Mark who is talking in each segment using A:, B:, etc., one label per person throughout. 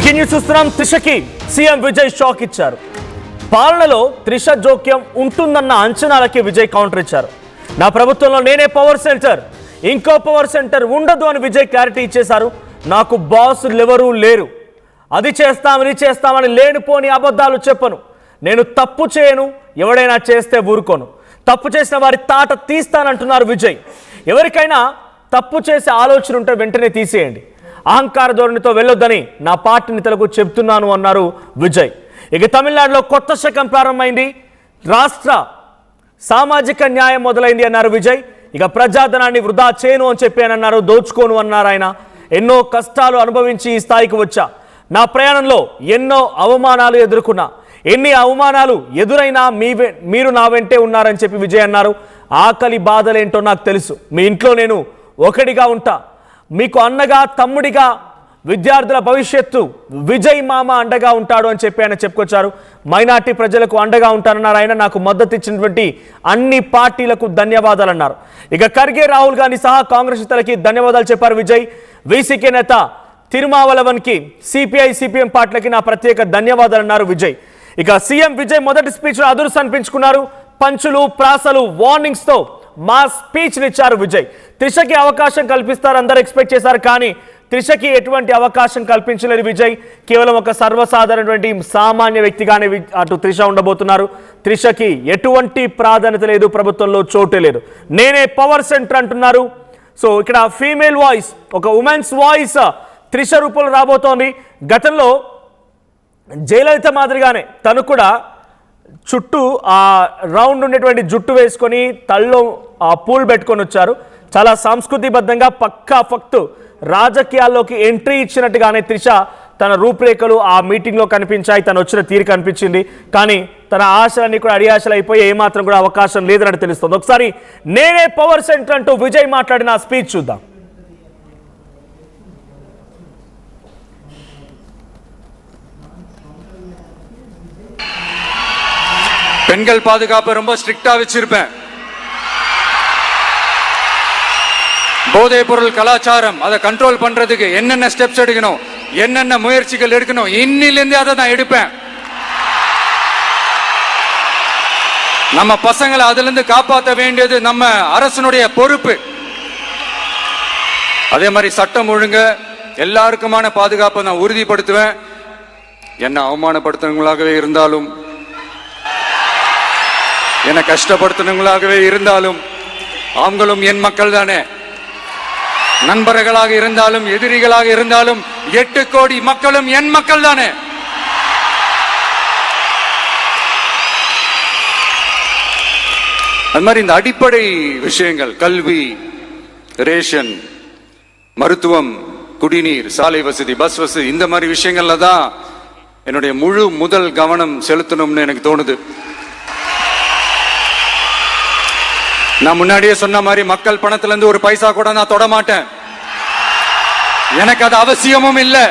A: Breaking news చూస్తున్నాం. త్రిషకి CM Vijay shock ఇచ్చారు. పాలనలో త్రిష జోక్యం ఉంటుందన్న అంచనాలకి విజయ్ కౌంటర్ ఇచ్చారు. నా ప్రభుత్వంలో నేనే పవర్ సెంటర్, ఇంకో పవర్ సెంటర్ ఉండదు అని విజయ్ క్లారిటీ ఇచ్చేశారు. నాకు బాసులు ఎవరూ లేరు, అది చేస్తామని చేస్తామని లేనిపోని అబద్ధాలు చెప్పను. నేను తప్పు చేయను, ఎవడైనా చేస్తే ఊరుకోను. తప్పు చేసిన వారి తాట తీస్తానంటున్నారు విజయ్. ఎవరికైనా తప్పు చేసే ఆలోచన ఉంటే వెంటనే తీసేయండి, అహంకార ధోరణితో వెళ్ళొద్దని నా పార్టీ నేతలకు చెప్తున్నాను అన్నారు విజయ్. ఇక తమిళనాడులో కొత్త శకం ప్రారంభమైంది, రాష్ట్ర సామాజిక న్యాయం మొదలైంది అన్నారు విజయ్. ఇక ప్రజాధనాన్ని వృధా చేయను అని చెప్పానన్నారు, దోచుకోను అన్నారు ఆయన. ఎన్నో కష్టాలు అనుభవించి ఈ స్థాయికి వచ్చా. నా ప్రయాణంలో ఎన్నో అవమానాలు ఎదుర్కొన్నా, ఎన్ని అవమానాలు ఎదురైనా మీరు నా వెంటే ఉన్నారని చెప్పి విజయ్ అన్నారు. ఆకలి బాధలేంటో నాకు తెలుసు, మీ ఇంట్లో నేను ఒకటిగా ఉంటా, మీకు అన్నగా తమ్ముడిగా, విద్యార్థుల భవిష్యత్తు విజయ్ మామ అండగా ఉంటాడు అని చెప్పి ఆయన చెప్పుకొచ్చారు. మైనార్టీ ప్రజలకు అండగా ఉంటానన్నారు ఆయన. నాకు మద్దతు ఇచ్చినటువంటి అన్ని పార్టీలకు ధన్యవాదాలు అన్నారు. ఇక ఖర్గే, రాహుల్ గాంధీ సహా కాంగ్రెస్ నేతలకి ధన్యవాదాలు చెప్పారు విజయ్. వీసీకే నేత తిరుమావలవన్కి, సిపిఐ సిపిఎం పార్టీలకి నా ప్రత్యేక ధన్యవాదాలు అన్నారు విజయ్. ఇక సీఎం విజయ్ మొదటి స్పీచ్లో అదుర్స్ అనిపించుకున్నారు. పంచులు, ప్రాసలు, వార్నింగ్స్తో మా స్పీచ్ని ఇచ్చారు విజయ్. త్రిషకి అవకాశం కల్పిస్తారు అందరూ ఎక్స్పెక్ట్ చేశారు, కానీ త్రిషకి ఎటువంటి అవకాశం కల్పించలేదు విజయ్. కేవలం ఒక సర్వసాధారణటువంటి సామాన్య వ్యక్తిగానే అటు త్రిష ఉండబోతున్నారు. త్రిషకి ఎటువంటి ప్రాధాన్యత లేదు, ప్రభుత్వంలో చోటే లేదు. నేనే పవర్ సెంటర్ అంటున్నారు. సో ఇక్కడ ఫీమేల్ వాయిస్, ఒక ఉమెన్స్ వాయిస్ త్రిష రూపంలో రాబోతోంది. గతంలో జయలలిత మాదిరిగానే తను కూడా చుట్టూ ఆ రౌండ్ ఉండేటువంటి జుట్టు వేసుకొని తల్లో ఆ పూలు పెట్టుకొని వచ్చారు. చాలా సంస్కృతిబద్ధంగా పక్కా ఫక్తు రాజకీయాల్లోకి ఎంట్రీ ఇచ్చినట్టుగానే త్రిష తన రూపురేఖలు ఆ మీటింగ్లో కనిపించాయి. తను వచ్చిన తీరు కనిపించింది. కానీ తన ఆశలన్నీ కూడా అడియాశలు అయిపోయి ఏమాత్రం కూడా అవకాశం లేదన్నట్టు తెలుస్తుంది. ఒకసారి నేనే పవర్ సెంటర్ అంటూ విజయ్ మాట్లాడిన స్పీచ్ చూద్దాం.
B: பெண்கள் பாதுகாப்பு ரொம்ப ஸ்ட்ரிக்டா வச்சிருப்பேன். போதைப் பொருள் கலாச்சாரம் அதை கண்ட்ரோல் பண்றதுக்கு என்னென்ன ஸ்டெப்ஸ் எடுக்கணும், என்னென்ன முயற்சிகள் எடுக்கணும், இன்னிலிருந்து அதை நான் எடுப்பேன். நம்ம பசங்களை அதுல இருந்து காப்பாற்ற வேண்டியது நம்ம அரசனுடைய பொறுப்பு. அதே மாதிரி சட்டம் ஒழுங்கு எல்லாருக்குமான பாதுகாப்பை நான் உறுதிப்படுத்துவேன். என்ன அவமானப்படுத்துறவங்களாகவே இருந்தாலும், என்னை கஷ்டப்படுத்தினவங்களாகவே இருந்தாலும், அவங்களும் என் மக்கள் தானே. நண்பர்களாக இருந்தாலும் எதிரிகளாக இருந்தாலும் 8 கோடி மக்களும் என் மக்கள் தானே. அது மாதிரி இந்த அடிப்படை விஷயங்கள், கல்வி, ரேஷன், மருத்துவம், குடிநீர், சாலை வசதி, பஸ் வசதி, இந்த மாதிரி விஷயங்கள்ல தான் என்னுடைய முதல் கவனம் செலுத்தணும்னு எனக்கு தோணுது. நான் முன்னாடியே சொன்ன மாதிரி மக்கள் பணத்துல இருந்து ஒரு பைசா கூட நான் தொட மாட்டேன். எனக்கு அது அவசியமும் இல்லை.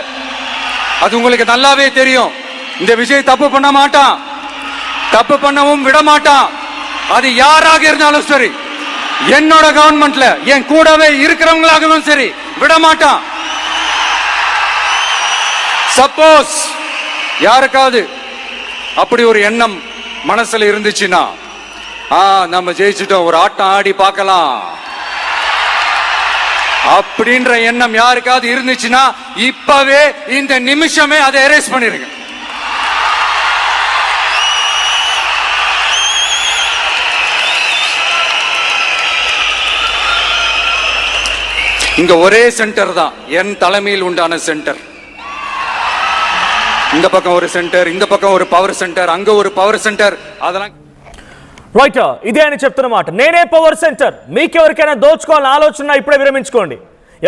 B: அது உங்களுக்கு நல்லாவே தெரியும். இந்த விஜய் தப்பு பண்ண மாட்டான், தப்பு பண்ணவும் விட மாட்டான். அது யாராக இருந்தாலும் சரி, என்னோட கவர்மெண்ட்ல என் கூடவே இருக்கிறவங்களாகவும் சரி, விட மாட்டான். சப்போஸ் யாருக்காவது அப்படி ஒரு எண்ணம் மனசுல இருந்துச்சுன்னா, நம்ம ஜெயிச்சுட்டோம், ஒரு ஆட்டம் ஆடி பார்க்கலாம் அப்படின்ற எண்ணம் யாருக்காவது இருந்துச்சுன்னா இப்பவே இந்த நிமிஷமே அதை எரேஸ் பண்ணிருங்க. இங்க ஒரே சென்டர் தான், என் தலைமையில் உண்டான சென்டர். இந்த பக்கம் ஒரு சென்டர், இந்த பக்கம் ஒரு பவர் சென்டர், அங்க ஒரு பவர் சென்டர். அதெல்லாம்
A: రైట్, ఇదే అని చెప్తున్నమాట. నేనే పవర్ సెంటర్. మీకెవరికైనా దోచుకోవాలని ఆలోచన ఇప్పుడే విరమించుకోండి.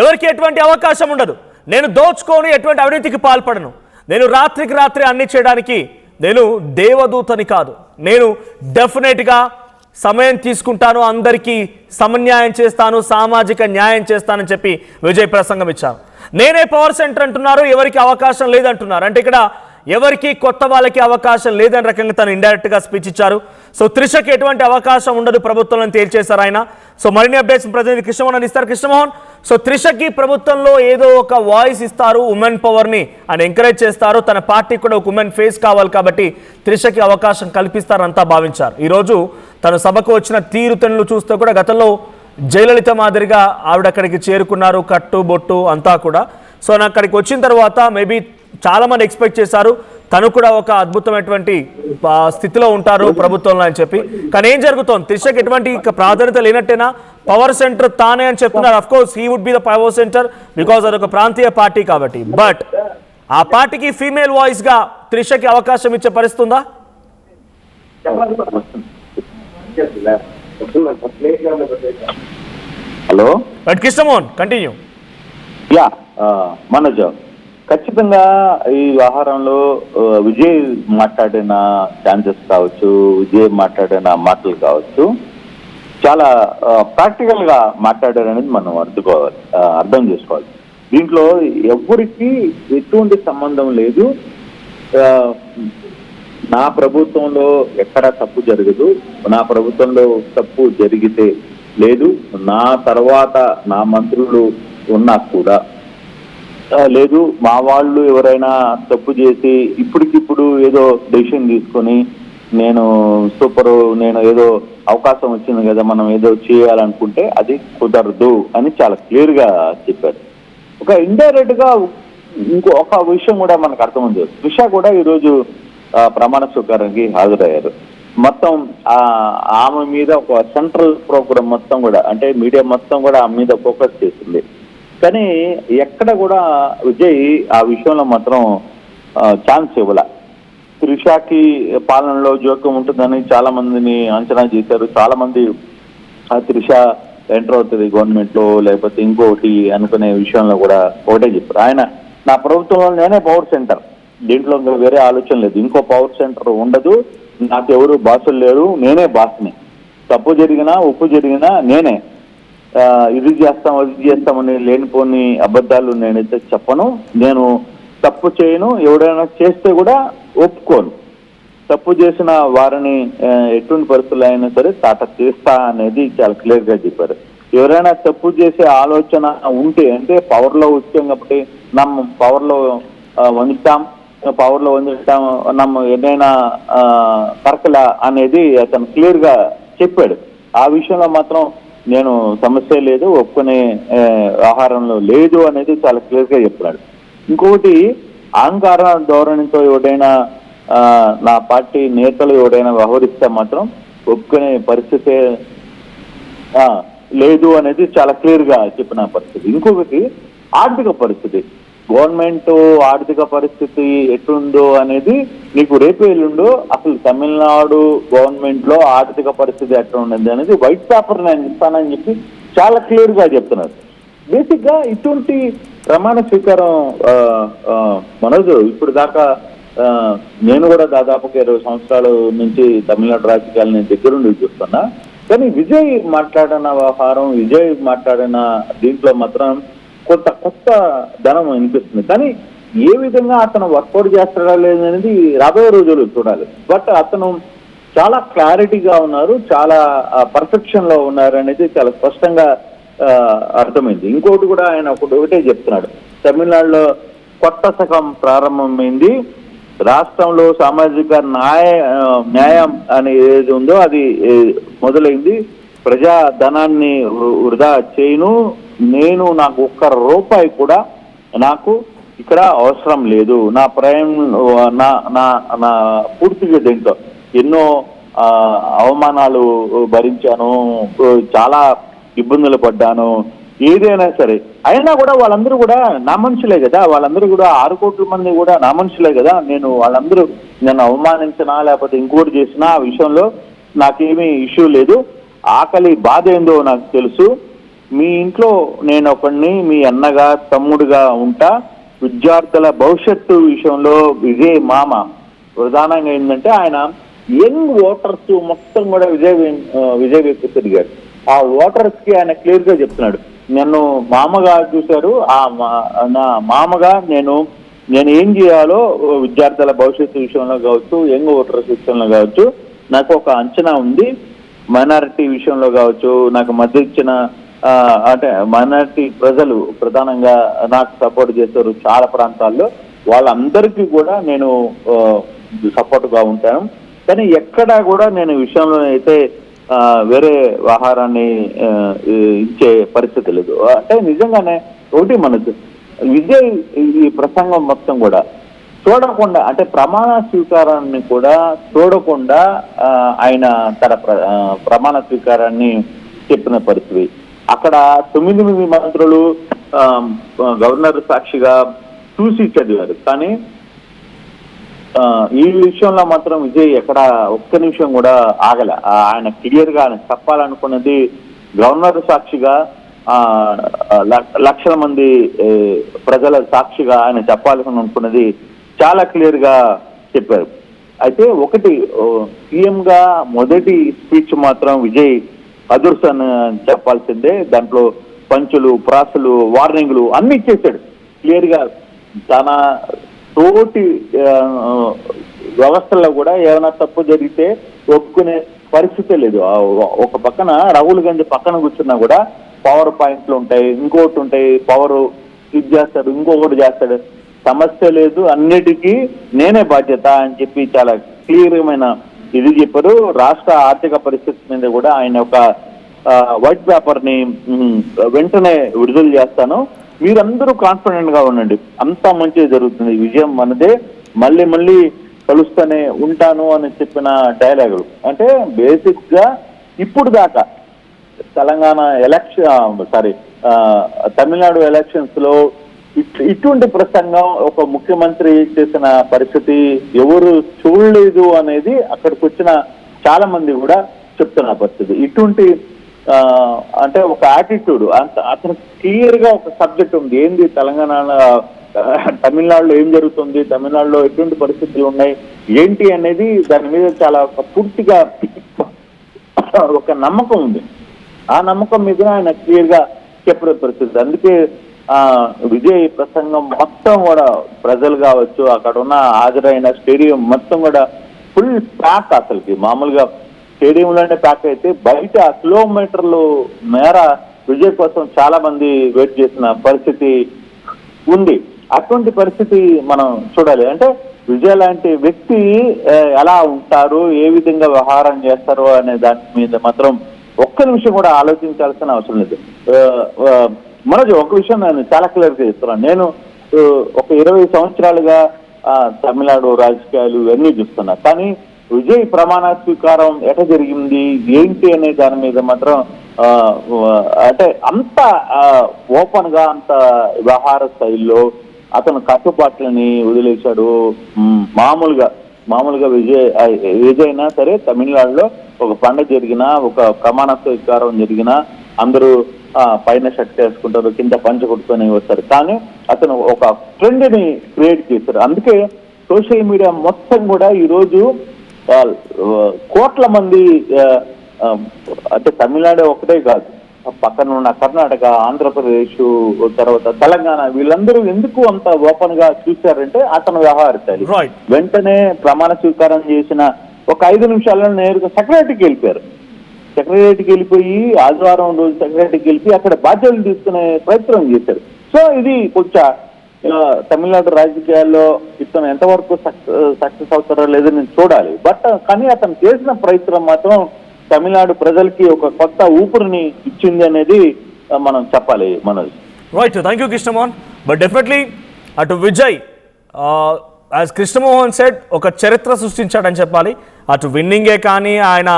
A: ఎవరికి ఎటువంటి అవకాశం ఉండదు. నేను దోచుకోని ఎటువంటి అవినీతికి పాల్పడను. నేను రాత్రికి రాత్రి అన్ని చేయడానికి నేను దేవదూతని కాదు. నేను డెఫినెట్గా సమయం తీసుకుంటాను, అందరికీ సమన్యాయం చేస్తాను, సామాజిక న్యాయం చేస్తానని చెప్పి విజయ్ ప్రసంగం ఇచ్చారు. నేనే పవర్ సెంటర్ అంటున్నారు, ఎవరికి అవకాశం లేదంటున్నారు. అంటే ఇక్కడ ఎవరికి కొత్త వాళ్ళకి అవకాశం లేదని రకంగా తను ఇండైరెక్ట్ గా స్పీచ్ ఇచ్చారు. సో త్రిషకి ఎటువంటి అవకాశం ఉండదు ప్రభుత్వంలో తేల్చేశారు ఆయన. సో మరిన్ని అప్డేట్స్ ప్రతినిధి కృష్ణమోహన్ ఇస్తారు. కృష్ణమోహన్, సో త్రిషకి ప్రభుత్వంలో ఏదో ఒక వాయిస్ ఇస్తారు, ఉమెన్ పవర్ ని ఆయన ఎంకరేజ్ చేస్తారు, తన పార్టీ కూడా ఒక ఉమెన్ ఫేస్ కావాలి కాబట్టి త్రిషకి అవకాశం కల్పిస్తారంతా భావించారు. ఈరోజు తను సభకు వచ్చిన తీరుతెన్నులు చూస్తే కూడా గతంలో జయలలిత మాదిరిగా ఆవిడ అక్కడికి చేరుకున్నారు, కట్టు బొట్టు అంతా కూడా. సో అక్కడికి వచ్చిన తర్వాత మేబీ చాలా మంది ఎక్స్పెక్ట్ చేశారు తను కూడా ఒక అద్భుతమైనటువంటి స్థితిలో ఉంటారు ప్రభుత్వంలో అని చెప్పి. కానీ ఏం జరుగుతోంది? త్రిషకి ఎటువంటి ప్రాధాన్యత లేనట్టేనా? పవర్ సెంటర్ తానే అని చెప్తున్నారు. Of course he would be the power centre because అదొక ప్రాంతీయ పార్టీ కాబట్టి. బట్ ఆ పార్టీకి ఫీమేల్ వాయిస్ గా త్రిషకి అవకాశం ఇచ్చే పరిస్థితుందా?
C: Hello
A: Krishnamohan, continue.
C: Yeah Manoj, ఖచ్చితంగా ఈ వ్యవహారంలో విజయ్ మాట్లాడిన ఛాన్సెస్ కావచ్చు, విజయ్ మాట్లాడిన మాటలు కావచ్చు, చాలా ప్రాక్టికల్ గా మాట్లాడారనేది మనం అర్థం చేసుకోవాలి. దీంట్లో ఎవరికి ఎటువంటి సంబంధం లేదు. నా ప్రభుత్వంలో ఎక్కడా తప్పు జరగదు, నా ప్రభుత్వంలో తప్పు జరిగితే లేదు, నా తర్వాత నా మంత్రులు ఉన్నా కూడా లేదు, మా వాళ్ళు ఎవరైనా తప్పు చేసి ఇప్పటికిప్పుడు ఏదో డెసిషన్ తీసుకొని నేను ఏదో అవకాశం వచ్చింది కదా మనం ఏదో చేయాలనుకుంటే అది కుదరదు అని చాలా క్లియర్ గా చెప్పారు. ఒక ఇండైరెక్ట్ గా ఒక విషయం కూడా మనకు అర్థమైంది. త్రిష కూడా ఈరోజు ప్రమాణ స్వీకారానికి హాజరయ్యారు. మొత్తం ఆమె మీద ఒక సెంట్రల్ ప్రోగ్రామ్ మొత్తం కూడా, అంటే మీడియా మొత్తం కూడా ఆమె మీద ఫోకస్ చేసింది. కానీ ఎక్కడ కూడా విజయ్ ఆ విషయంలో మాత్రం ఛాన్స్ ఇవ్వాల. త్రిషకి పాలనలో జోక్యం ఉంటుందని చాలా మందిని అంచనా చేశారు. చాలా మంది త్రిష ఎంటర్ అవుతుంది గవర్నమెంట్ లో లేకపోతే ఇంకోటి అనుకునే విషయంలో కూడా ఒకటే చెప్పారు. ఆయన నా ప్రభుత్వంలో నేనే పవర్ సెంటర్, దీంట్లో వేరే ఆలోచన లేదు, ఇంకో పవర్ సెంటర్ ఉండదు, నాకెవరు బాసులు లేరు, నేనే బాస్ని, తప్పు జరిగినా ఉప్పు జరిగినా నేనే, ఇది చేస్తాం అది చేస్తామని లేనిపోని అబద్ధాలు నేనైతే చెప్పను, నేను తప్పు చేయను, ఎవడైనా చేస్తే కూడా ఒప్పుకోను, తప్పు చేసిన వారిని ఎటువంటి పరిస్థితులు అయినా సరే తాట తీస్తా అనేది చాలా క్లియర్ గా చెప్పారు. ఎవరైనా తప్పు చేసే ఆలోచన ఉంటే, అంటే పవర్ లో వచ్చాం కాబట్టి నమ్మ పవర్ లో వండుతాం నమ్మ ఏదైనా కరకల అనేది అతను క్లియర్ గా చెప్పాడు. ఆ విషయంలో మాత్రం నేను సమస్య లేదు, ఒప్పుకునే వ్యవహారంలో లేదు అనేది చాలా క్లియర్ గా చెప్తున్నాడు. ఇంకొకటి, అహంకార ధోరణితో ఎవడైనా నా పార్టీ నేతలు ఎవడైనా వ్యవహరిస్తే మాత్రం ఒప్పుకునే పరిస్థితి లేదు అనేది చాలా క్లియర్ గా చెప్పిన పరిస్థితి. ఇంకొకటి, ఆర్థిక పరిస్థితి, గవర్నమెంట్ ఆర్థిక పరిస్థితి ఎట్లుందో అనేది నీకు రేపు ఎల్లుండో అసలు తమిళనాడు గవర్నమెంట్ లో ఆర్థిక పరిస్థితి ఎట్లా ఉండదు అనేది వైట్ పేపర్ నేను ఇస్తానని చెప్పి చాలా క్లియర్ గా చెప్తున్నారు. బేసిక్ గా ఇటువంటి ప్రమాణ స్వీకారం మనోజ్, ఇప్పుడు దాకా నేను కూడా దాదాపు 20 సంవత్సరాల నుంచి తమిళనాడు రాజకీయాలని దగ్గరుండి చూస్తున్నా. కానీ విజయ్ మాట్లాడిన వ్యవహారం, విజయ్ మాట్లాడిన దీంట్లో మాత్రం కొత్త ధనం అనిపిస్తుంది. కానీ ఏ విధంగా అతను వర్కౌట్ చేస్తాడా లేదనేది రాబోయే రోజులు చూడాలి. బట్ అతను చాలా క్లారిటీగా ఉన్నారు, చాలా పర్ఫెక్షన్ లో ఉన్నారు అనేది చాలా స్పష్టంగా అర్థమైంది. ఇంకోటి కూడా ఆయన ఒకటే చెప్తున్నాడు, తమిళనాడులో కొత్త శకం ప్రారంభమైంది, రాష్ట్రంలో సామాజిక న్యాయం అని ఏది ఉందో అది మొదలైంది, ప్రజా ధనాన్ని వృధా చేయను, నేను నాకు ఒక్క రూపాయి కూడా నాకు ఇక్కడ అవసరం లేదు, నా నా పూర్తిగా దీంట్లో ఎన్నో అవమానాలు భరించాను, చాలా ఇబ్బందులు పడ్డాను, ఏదైనా సరే అయినా కూడా వాళ్ళందరూ కూడా నా మనుషులే కదా, వాళ్ళందరూ కూడా 6 కోట్ల మంది కూడా నా మనుషులే కదా, నేను వాళ్ళందరూ నన్ను అవమానించినా లేకపోతే ఇంకోటి చేసినా ఆ విషయంలో నాకేమీ ఇష్యూ లేదు, ఆకలి బాధ ఏందో నాకు తెలుసు, మీ ఇంట్లో నేను ఒకడిని మీ అన్నగా తమ్ముడుగా ఉంటా, విద్యార్థుల భవిష్యత్తు విషయంలో విజయ్ మామ ప్రధానంగా ఏంటంటే ఆయన యంగ్ ఓటర్స్ మొత్తం కూడా విజయ్ వైపు తిరిగాడు. ఆ ఓటర్స్ కి ఆయన క్లియర్ గా చెప్తున్నాడు, నన్ను మామగా చూశారు, నా మామగా నేను నేను ఏం చేయాలో విద్యార్థుల భవిష్యత్తు విషయంలో కావచ్చు, యంగ్ ఓటర్స్ విషయంలో కావచ్చు నాకు ఒక అంచనా ఉంది. మైనారిటీ విషయంలో కావచ్చు నాకు మద్దతు ఇచ్చిన అంటే మైనారిటీ ప్రజలు ప్రధానంగా నాకు సపోర్ట్ చేస్తారు చాలా ప్రాంతాల్లో, వాళ్ళందరికీ కూడా నేను సపోర్ట్గా ఉంటాను. కానీ ఎక్కడా కూడా నేను విషయంలో అయితే వేరే ఆహారాన్ని ఇచ్చే పరిస్థితి లేదు. అంటే నిజంగానే ఒకటి మనకు విజయ్ ఈ ప్రసంగం మొత్తం కూడా చూడకుండా, అంటే ప్రమాణ స్వీకారాన్ని కూడా చూడకుండా ఆయన తన ప్రమాణ స్వీకారాన్ని చెప్పిన పరిస్థితి. అక్కడ 9 మంత్రులు గవర్నర్ సాక్షిగా చూసి చదివారు. కానీ ఈ విషయంలో మాత్రం విజయ్ ఎక్కడ ఒక్క నిమిషం కూడా ఆగల. ఆయన క్లియర్ గా ఆయన చెప్పాలనుకున్నది గవర్నర్ సాక్షిగా, లక్షల మంది ప్రజల సాక్షిగా ఆయన చెప్పాలని అనుకున్నది చాలా క్లియర్ గా చెప్పారు. అయితే ఒకటి సీఎం గా మొదటి స్పీచ్ మాత్రం విజయ్ అదుర్సన్ చెప్పాల్సిందే. దాంట్లో పంచులు, ప్రాసలు, వార్నింగ్లు అన్ని ఇచ్చేసాడు క్లియర్ గా. తన తోటి వ్యవస్థల్లో కూడా ఏమైనా తప్పు జరిగితే ఒప్పుకునే పరిస్థితే లేదు. ఒక పక్కన రాహుల్ గాంధీ పక్కన కూర్చున్నా కూడా పవర్ పాయింట్లు ఉంటాయి, ఇంకోటి ఉంటాయి, పవర్ ఇది చేస్తాడు, ఇంకొకటి చేస్తాడు, సమస్య లేదు, అన్నిటికీ నేనే బాధ్యత అని చెప్పి చాలా క్లియర్మైన ఇది చెప్పారు. రాష్ట్ర ఆర్థిక పరిస్థితి మీద కూడా ఆయన ఒక వైట్ పేపర్ ని వెంటనే విడుదల చేస్తాను, మీరందరూ కాన్ఫిడెంట్ గా ఉండండి, అంతా మంచిగా జరుగుతుంది, విజయం మనదే, మళ్ళీ మళ్ళీ కలుస్తూనే ఉంటాను అని చెప్పిన డైలాగులు. అంటే బేసిక్ గా ఇప్పుడు దాకా తెలంగాణ తమిళనాడు ఎలక్షన్స్ లో ఇటువంటి ప్రసంగం ఒక ముఖ్యమంత్రి చేసిన పరిస్థితి ఎవరు చూడలేదు అనేది అక్కడికి వచ్చిన చాలా మంది కూడా చెప్తున్న పరిస్థితి. ఇటువంటి అంటే ఒక యాటిట్యూడ్, అతను క్లియర్ గా ఒక సబ్జెక్ట్ ఉంది, ఏంది తమిళనాడులో ఏం జరుగుతుంది, తమిళనాడులో ఎటువంటి పరిస్థితులు ఉన్నాయి ఏంటి అనేది దాని మీద చాలా పూర్తిగా ఒక నమ్మకం ఉంది. ఆ నమ్మకం మీద ఆయన క్లియర్ గా చెప్పిన పరిస్థితి. అందుకే విజయ్ ప్రసంగం మొత్తం కూడా ప్రజలు కావచ్చు, అక్కడ ఉన్న హాజరైన స్టేడియం మొత్తం కూడా ఫుల్ ప్యాక్. అసలుకి మామూలుగా స్టేడియంలోనే ప్యాక్ అయితే బయట కిలోమీటర్లు మేర విజయ్ కోసం చాలా మంది వెయిట్ చేసిన పరిస్థితి ఉంది. అటువంటి పరిస్థితి మనం చూడాలి. అంటే విజయ్ లాంటి వ్యక్తి ఎలా ఉంటారు, ఏ విధంగా వ్యవహారం చేస్తారు అనే దాని మీద మాత్రం ఒక్క నిమిషం కూడా ఆలోచించాల్సిన అవసరం లేదు. మనోజ్, ఒక విషయం నేను చాలా క్లియర్గా చెప్తున్నాను. నేను ఒక 20 సంవత్సరాలుగా తమిళనాడు రాజకీయాలు ఇవన్నీ చూస్తున్నా, కానీ విజయ్ ప్రమాణ స్వీకారం ఎట జరిగింది ఏంటి అనే దాని మీద మాత్రం అంటే అంత ఓపెన్ గా, అంత వ్యవహార శైలిలో అతను కట్టుబాట్లని వదిలేశాడు. మామూలుగా విజయ్ అయినా సరే తమిళనాడులో ఒక పండుగ జరిగినా, ఒక ప్రమాణ స్వీకారం జరిగినా అందరూ పైన షర్ట్ వేసుకుంటారు, కింద పంచ కొట్టుకొని వస్తారు. కానీ అతను ఒక ట్రెండ్ ని క్రియేట్ చేశారు. అందుకే సోషల్ మీడియా మొత్తం కూడా ఈరోజు కోట్ల మంది, అంటే తమిళనాడు ఒకటే కాదు, పక్కన ఉన్న కర్ణాటక, ఆంధ్రప్రదేశ్, తర్వాత తెలంగాణ, వీళ్ళందరూ ఎందుకు అంత ఓపెన్ గా చూశారంటే అతను వ్యవహరించాలి. వెంటనే ప్రమాణ స్వీకారం చేసిన ఒక 5 నిమిషాల్లో నేరుగా సెక్రటరీకి వెళ్ళిపోయారు. సెక్రటరీకి వెళ్ళిపోయి ఆదివారం రోజు సెక్రటరీకి వెళ్ళిపోయి అక్కడ బాధ్యతలు తీసుకునే ప్రయత్నం చేశారు. సో ఇది కొంచెం తమిళనాడు రాజకీయాల్లో ఇతను ఎంతవరకు సక్సెస్ అవుతారో లేదో నేను చూడాలి. బట్ కానీ అతను చేసిన ప్రయత్నం మాత్రం తమిళనాడు ప్రజలకి ఒక కొత్త ఊపిరిని ఇచ్చింది అనేది మనం చెప్పాలి. Manoj,
A: right, thank you Krishnamohan. But definitely అటు విజయ్ యాజ్ కృష్ణమోహన్ సెడ్ ఒక చరిత్ర సృష్టించాడని చెప్పాలి. అటు విన్నింగే కానీ, ఆయన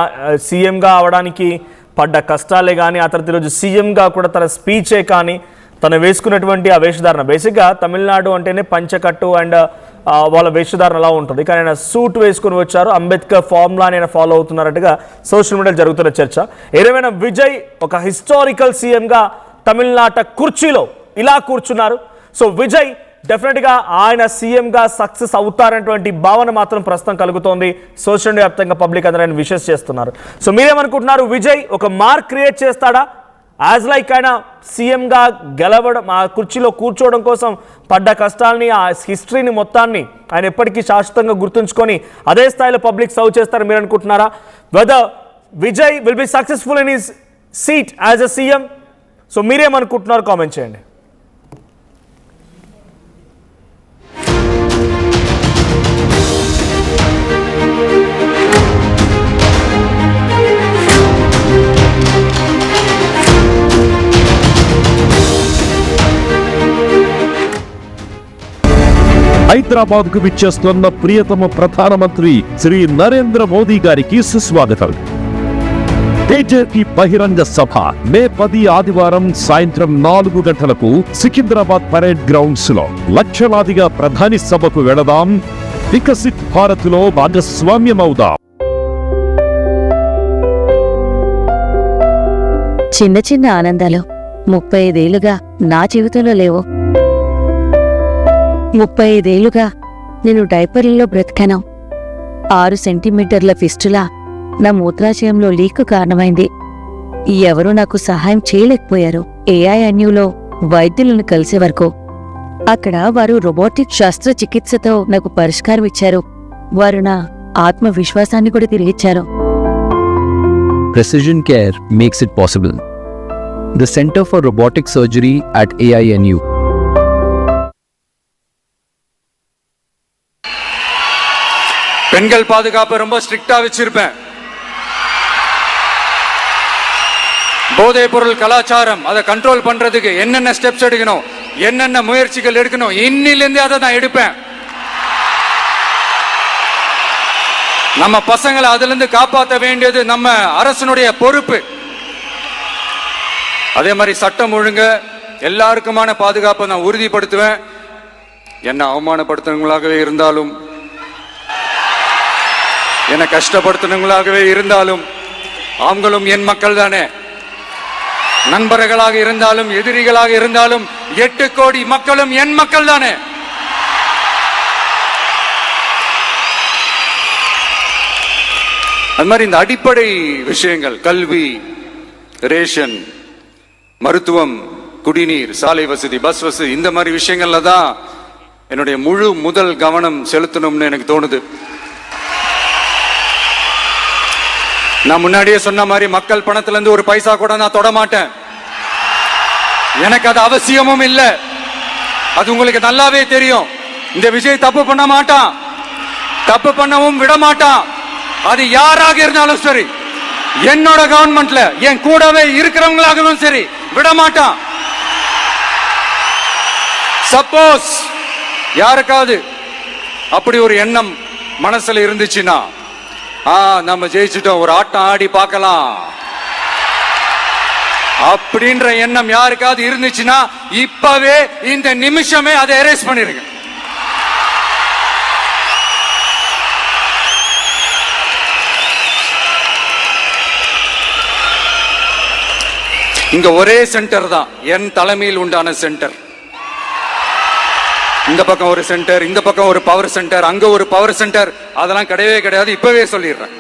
A: సీఎంగా అవడానికి పడ్డ కష్టాలే కానీ, ఆ తర్వాత ఈరోజు సీఎంగా కూడా తన స్పీచే కానీ, తను వేసుకున్నటువంటి ఆ వేషధారణ, బేసిక్గా తమిళనాడు అంటేనే పంచకట్టు అండ్ వాళ్ళ వేషధారణ అలా ఉంటుంది. కానీ ఆయన సూట్ వేసుకుని వచ్చారు, అంబేద్కర్ ఫార్ములా ఆయన ఫాలో అవుతున్నారట్టుగా సోషల్ మీడియాలో జరుగుతున్న చర్చ. ఏదేమైనా విజయ్ ఒక హిస్టారికల్ సీఎంగా తమిళనాట కుర్చీలో ఇలా కూర్చున్నారు. సో విజయ్ డెఫినెట్గా ఆయన సీఎంగా సక్సెస్ అవుతారనేటువంటి భావన మాత్రం ప్రస్తుతం కలుగుతోంది. సోషల్ మీడియా వ్యాప్తంగా పబ్లిక్ అందరూ ఆయన విషెస్ చేస్తున్నారు. సో మీరేమనుకుంటున్నారు, విజయ్ ఒక మార్క్ క్రియేట్ చేస్తాడా యాజ్ లైక్ ఆయన సీఎంగా గెలవడం, ఆ కుర్చీలో కూర్చోవడం కోసం పడ్డ కష్టాలని, ఆ హిస్టరీని మొత్తాన్ని ఆయన ఎప్పటికీ శాశ్వతంగా గుర్తుంచుకొని అదే స్థాయిలో పబ్లిక్ సర్వ్ చేస్తారని మీరు అనుకుంటున్నారా? Whether Vijay will be successful in his seat as a CM? So మీరేమనుకుంటున్నారు కామెంట్ చేయండి.
D: హైదరాబాద్ కు విచ్చేస్తున్న ప్రియతమ ప్రధానమంత్రి శ్రీ నరేంద్ర మోదీ గారికి సుస్వాగతం. బీజేపీ బహిరంగ సభ మే 10 ఆదివారం సాయంత్రం 4 గంటలకు సికింద్రాబాద్ పరేడ్ గ్రౌండ్స్ లో. లక్షలాదిగా ప్రధాని సభకు వెళదాం, వికసిత్ భారత్ లో భాగస్వామ్యమవుదాం.
E: చిన్న చిన్న ఆనందాలు 35 ఏళ్లుగా నా జీవితంలో లేవు. 35 ఏళ్లుగా నేను డైపర్లలో బ్రతికాను. 6 సెంటీమీటర్ల ఫిస్టులా నా మూత్రాశయంలో లీక్ కారణమైంది. ఎవరూ నాకు సహాయం చేయలేకపోయారు. ఏఐఎన్యూలో వైద్యులను కలిసే వరకు. అక్కడ వారు రోబోటిక్ శస్త్రచికిత్సతో నాకు పరిష్కారం ఇచ్చారు. వారు నా ఆత్మవిశ్వాసాన్ని కూడా తిరిగిచ్చారు.
F: Precision care makes it possible. The Center for Robotic Surgery at AINU.
B: பெண்கள் பாதுகாப்பு ரொம்ப ஸ்ட்ரிக்டா வச்சிருப்பேன். போதைப் பொருள் கலாச்சாரம் அதை கண்ட்ரோல் பண்றதுக்கு என்னென்ன ஸ்டெப்ஸ் எடுக்கணும், என்னென்ன முயற்சிகள் எடுக்கணும், இன்னிலிருந்தே அதை நான் எடுப்பேன். நம்ம பசங்களை அதுல இருந்து காப்பாற்ற வேண்டியது நம்ம அரசனுடைய பொறுப்பு. அதே மாதிரி சட்டம் ஒழுங்கு எல்லாருக்குமான பாதுகாப்பை நான் உறுதிப்படுத்துவேன். என்ன அவமானப்படுத்துறவங்களாகவே இருந்தாலும், என்னை கஷ்டப்படுத்தினவங்களாகவே இருந்தாலும், அவங்களும் என் மக்கள் தானே. நண்பர்களாக இருந்தாலும் எதிரிகளாக இருந்தாலும் 8 கோடி மக்களும் என் மக்கள் தானே. அது மாதிரி இந்த அடிப்படை விஷயங்கள், கல்வி, ரேஷன், மருத்துவம், குடிநீர், சாலை வசதி, பஸ் வசதி, இந்த மாதிரி விஷயங்கள்ல தான் என்னுடைய முதல் கவனம் செலுத்தணும்னு எனக்கு தோணுது. நான் முன்னாடியே சொன்ன மாதிரி மக்கள் பணத்துல இருந்து ஒரு பைசா கூட நான் தொட மாட்டேன். எனக்கு அது அவசியமும் இல்லை. அது உங்களுக்கு நல்லாவே தெரியும். இந்த விஜய் தப்பு பண்ண மாட்டான், தப்பு பண்ணவும் விட மாட்டான். அது யாராக இருந்தாலும் சரி, என்னோட கவர்மெண்ட்ல என் கூடவே இருக்கிறவங்களாகவும் சரி, விட மாட்டான். சப்போஸ் யாருக்காவது அப்படி ஒரு எண்ணம் மனசுல இருந்துச்சுன்னா, நம்ம ஜெயிச்சுட்டோம், ஒரு ஆட்டம் ஆடி பார்க்கலாம் அப்படின்ற எண்ணம் யாருக்காவது இருந்துச்சுன்னா இப்பவே இந்த நிமிஷமே அதை எரேஸ் பண்ணிருங்க. இங்க ஒரே சென்டர் தான், என் தலைமையில் உண்டான சென்டர். இந்த பக்கம் ஒரு சென்டர், இந்த பக்கம் ஒரு பவர் சென்டர், அங்க ஒரு பவர் சென்டர், அதெல்லாம் கிடையவே கிடையாது. இப்பவே சொல்லிடுறேன்.